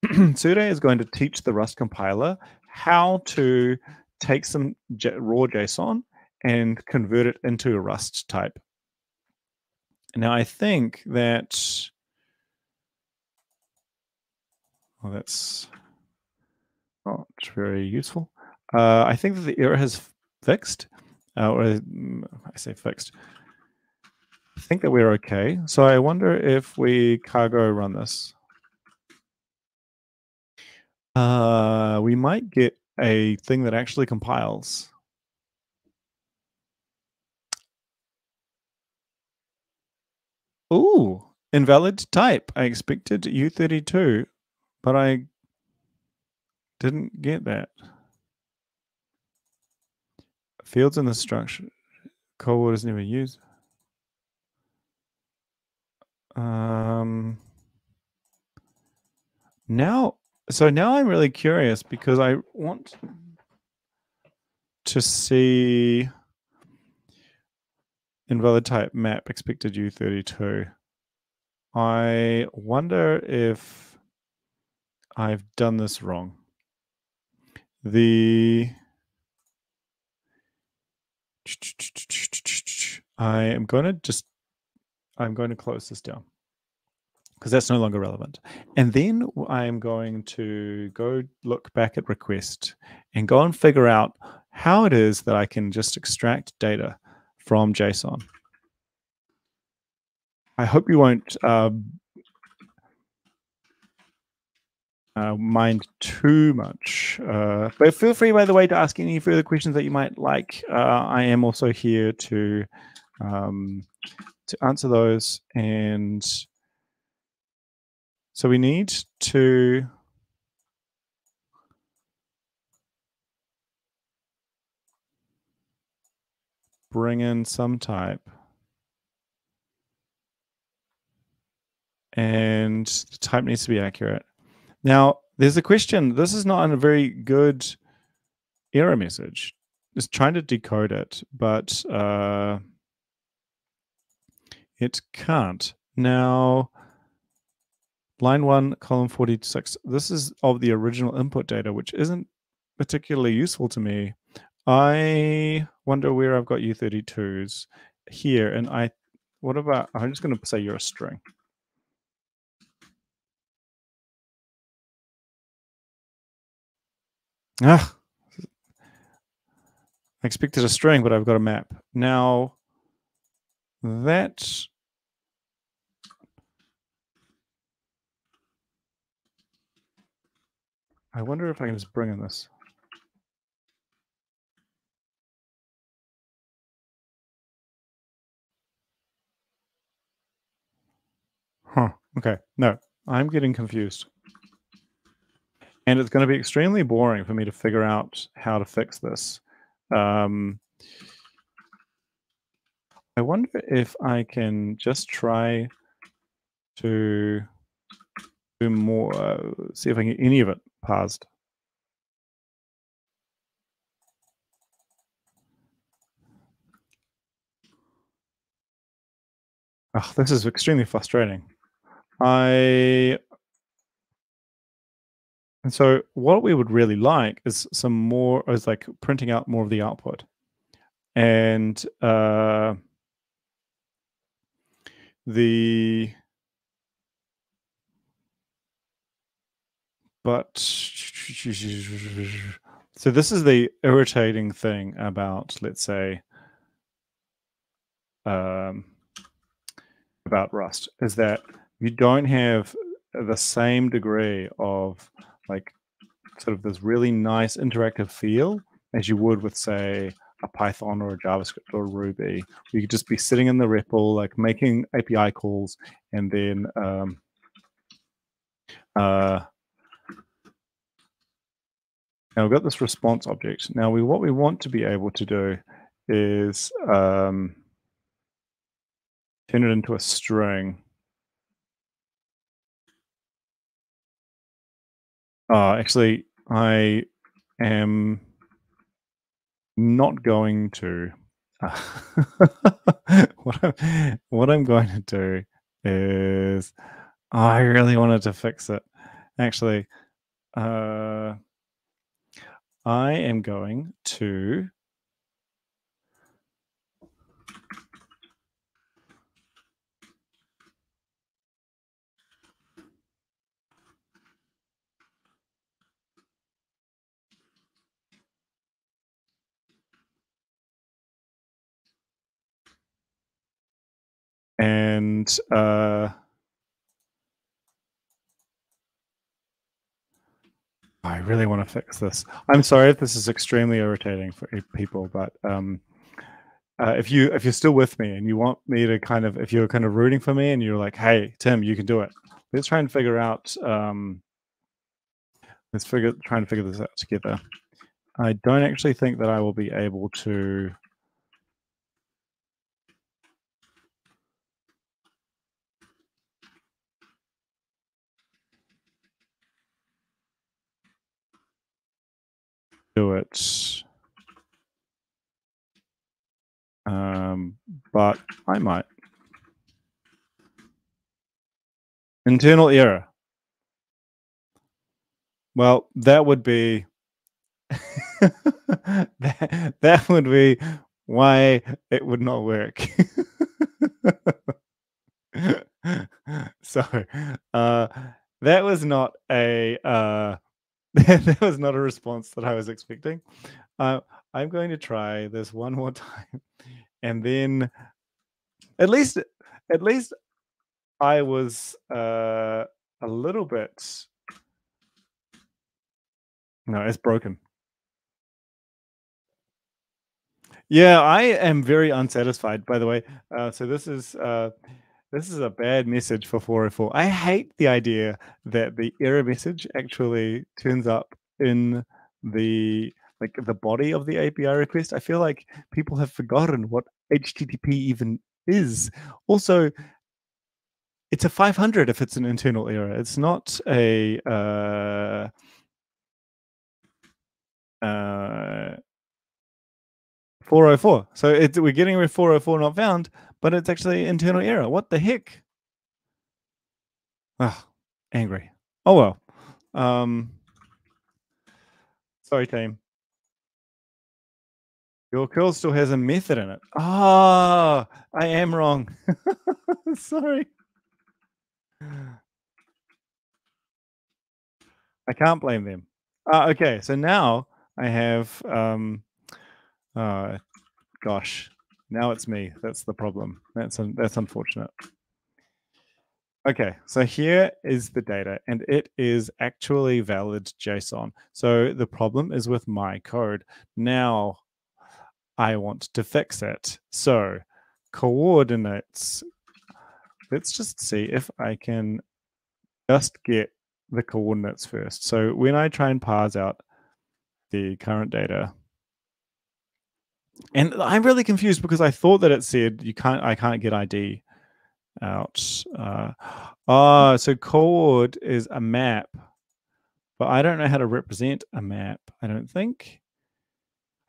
Serde is going to teach the Rust compiler how to take some raw JSON and convert it into a Rust type. Now, I think that, well, that's not very useful. I think that the error has fixed, I say fixed. I think that we're okay. So I wonder if we cargo run this. We might get a thing that actually compiles. Ooh, invalid type. I expected U32, but I didn't get that. Fields in the structure. Cold War is never used. Now I'm really curious because I want to see invalid type map expected U32. I wonder if I've done this wrong. I'm going to close this down because that's no longer relevant. And then I'm going to go look back at request and go and figure out how it is that I can just extract data from JSON. I hope you won't mind too much. But feel free, by the way, to ask any further questions that you might like. I am also here to answer those. And so we need to bring in some type. And the type needs to be accurate. Now, there's a question. This is not a very good error message. Just trying to decode it, but it can't. Now, line 1, column 46. This is of the original input data, which isn't particularly useful to me. I wonder where I've got U32s here. And I'm just going to say you're a string. Ah, I expected a string, but I've got a map. Now, that I wonder if I can just bring in this. Huh. Okay. No, I'm getting confused. And it's going to be extremely boring for me to figure out how to fix this. I wonder if I can just try to do more, see if I can get any of it parsed. Oh, this is extremely frustrating. And so what we would really like is like printing out more of the output. And so this is the irritating thing about, let's say, about Rust, is that you don't have the same degree of like sort of this really nice interactive feel as you would with, say, a Python or a JavaScript or Ruby. You could just be sitting in the REPL, like making API calls, and then now we've got this response object. Now what we want to be able to do is turn it into a string. Actually, I am not going to. What I'm going to do is, I really wanted to fix it. Actually, I am going to and I really want to fix this. I'm sorry if this is extremely irritating for people, but if you're still with me and you want me to kind of, if you're kind of rooting for me and you're like, hey Tim, you can do it. Let's try and figure out. Try and figure this out together. I don't actually think that I will be able to. Do it. But I might. Internal error. Well, that would be that would be why it would not work. So, that was not a that was not a response that I was expecting. I'm going to try this one more time, and then at least at least I was a little bit. No, it's broken. Yeah, I am very unsatisfied. By the way, so this is a bad message for 404. I hate the idea that the error message actually turns up in the like the body of the API request. I feel like people have forgotten what HTTP even is. Also, it's a 500 if it's an internal error. It's not a 404. So we're getting a 404 not found, but it's actually internal error. What the heck? Ah, angry. Oh well. Sorry, team. Your curl still has a method in it. Ah, I am wrong. Sorry. I can't blame them. Okay, so now I have gosh, now it's me. That's the problem. That's unfortunate. Okay, so here is the data, and it is actually valid JSON. So the problem is with my code. Now I want to fix it. So coordinates. Let's just see if I can just get the coordinates first. So when I try and parse out the current data, and I'm really confused because I thought that it said I can't get ID out. So coord is a map, but I don't know how to represent a map. I don't think.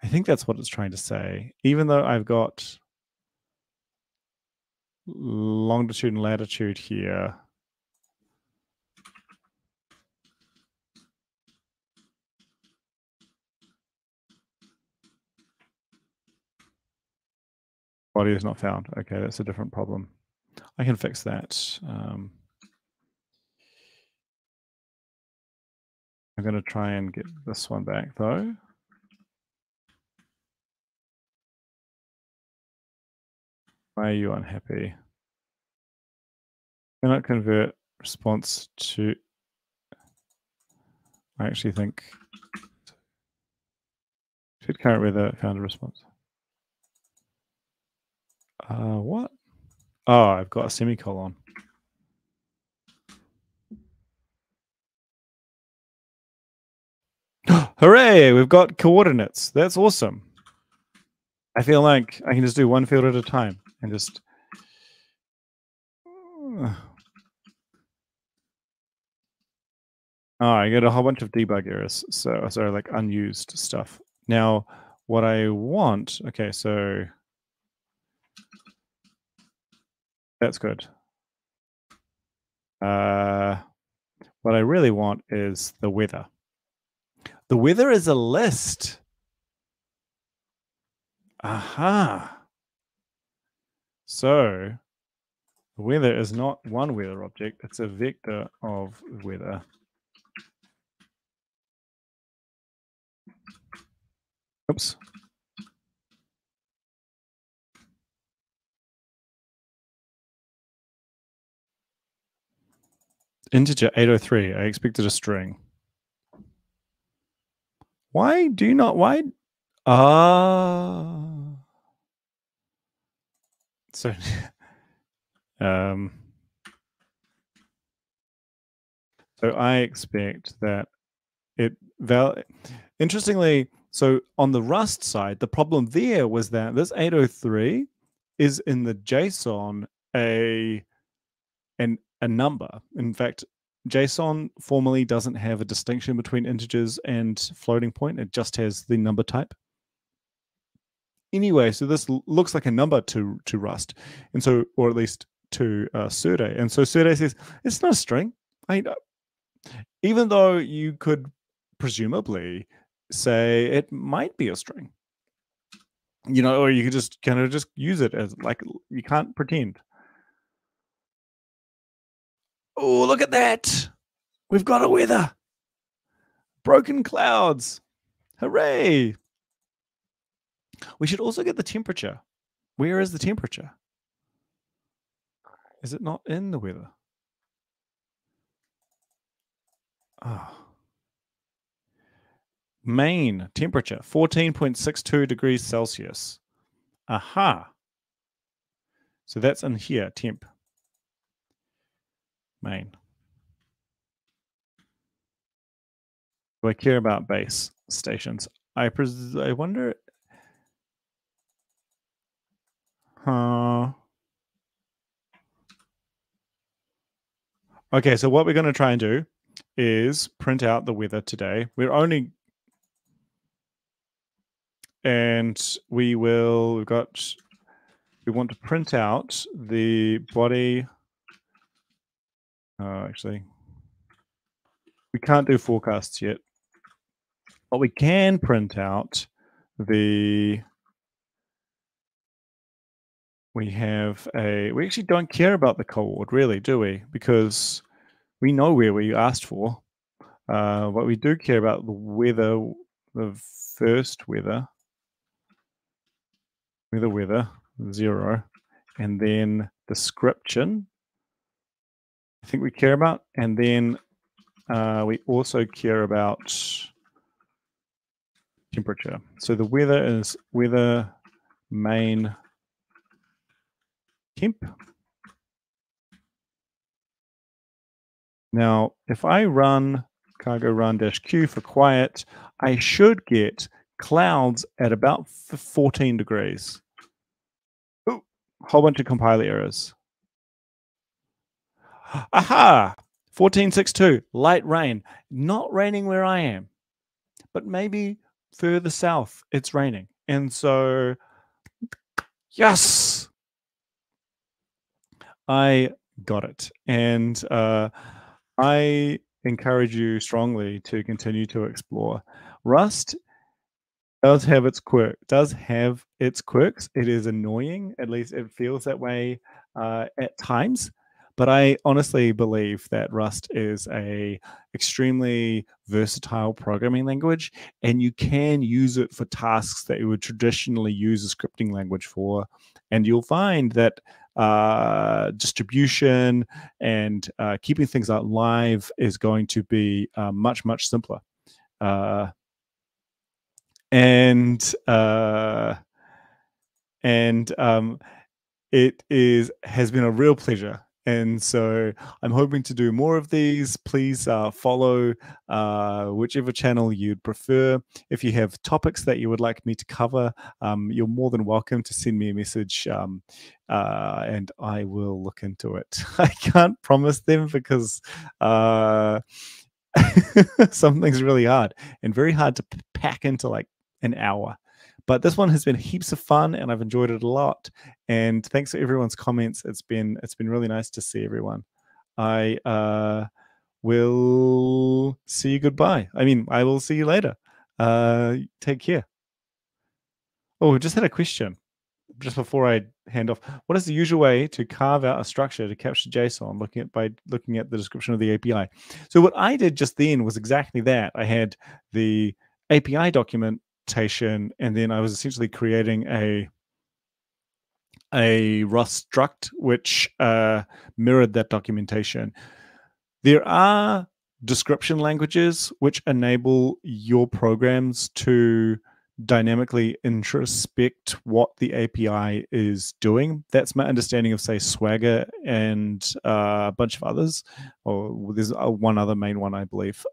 I think that's what it's trying to say. Even though I've got longitude and latitude here. Body is not found. Okay, that's a different problem. I can fix that. I'm going to try and get this one back though. Why are you unhappy? Cannot convert response to. I actually think should current weather found a response. What? Oh, I've got a semicolon. Hooray! We've got coordinates. That's awesome. I feel like I can just do one field at a time and just. Oh, I get a whole bunch of debug errors. So like unused stuff. Now, what I want. Okay, so that's good. What I really want is the weather. The weather is a list. Aha. So the weather is not one weather object, it's a vector of weather. Oops. Integer 803. I expected a string. Why do you not? Why? Ah. So, um, so I expect that it interestingly, so on the Rust side, the problem there was that this 803 is in the JSON a number. In fact, JSON formally doesn't have a distinction between integers and floating point. It just has the number type. Anyway, so this looks like a number to Rust, and so, or at least to Serde. And so Serde says it's not a string. Even though you could presumably say it might be a string, or you could just kind of just use it as like, you can't pretend. Oh, look at that! We've got a weather. Broken clouds. Hooray! We should also get the temperature. Where is the temperature? Is it not in the weather? Oh. Main temperature, 14.62 degrees Celsius. Aha. So that's in here, temp. Main. Do I care about base stations? I wonder. Okay, so what we're going to try and do is print out the weather today. And we want to print out the body. Actually, we can't do forecasts yet, but we can print out we actually don't care about the cohort, really, do we? Because we know where we asked for. But we do care about the weather, the first weather, 0, and then description, I think we care about, and then we also care about temperature. So the weather is weather main temp. Now, if I run cargo run -q for quiet, I should get clouds at about 14 degrees. Ooh, whole bunch of compiler errors. Aha! 14.62, light rain. Not raining where I am, but maybe further south it's raining. And so, yes! I got it. And I encourage you strongly to continue to explore. Rust does have its quirks. It is annoying, at least it feels that way at times. But I honestly believe that Rust is a extremely versatile programming language, and you can use it for tasks that you would traditionally use a scripting language for. And you'll find that distribution and keeping things alive is going to be much, much simpler. It has been a real pleasure. And so I'm hoping to do more of these. Please follow whichever channel you'd prefer. If you have topics that you would like me to cover, you're more than welcome to send me a message, and I will look into it. I can't promise them because something's really hard and very hard to pack into like an hour. But this one has been heaps of fun, and I've enjoyed it a lot. And thanks for everyone's comments. It's been really nice to see everyone. I will see you goodbye. I will see you later. Take care. Oh, we just had a question just before I hand off. What is the usual way to carve out a structure to capture JSON by looking at the description of the API? So what I did just then was exactly that. I had the API documentation, and then I was essentially creating a Rust struct which mirrored that documentation. There are description languages which enable your programs to dynamically introspect what the API is doing. That's my understanding of, say, Swagger and a bunch of others. Or there's one other main one, I believe.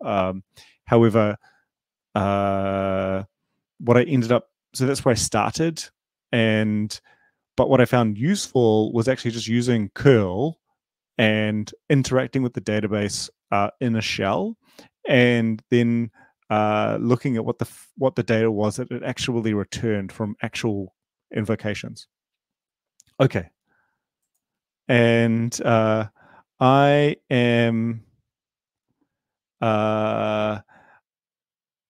However, what I ended up, so that's where I started, but what I found useful was actually just using curl and interacting with the database in a shell, and then looking at what the data was that it actually returned from actual invocations. Okay, and I am I'm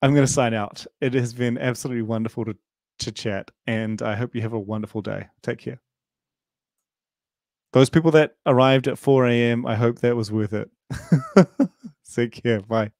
going to sign out. It has been absolutely wonderful to chat, and I hope you have a wonderful day. Take care. Those people that arrived at 4 a.m., I hope that was worth it. Take care. Bye.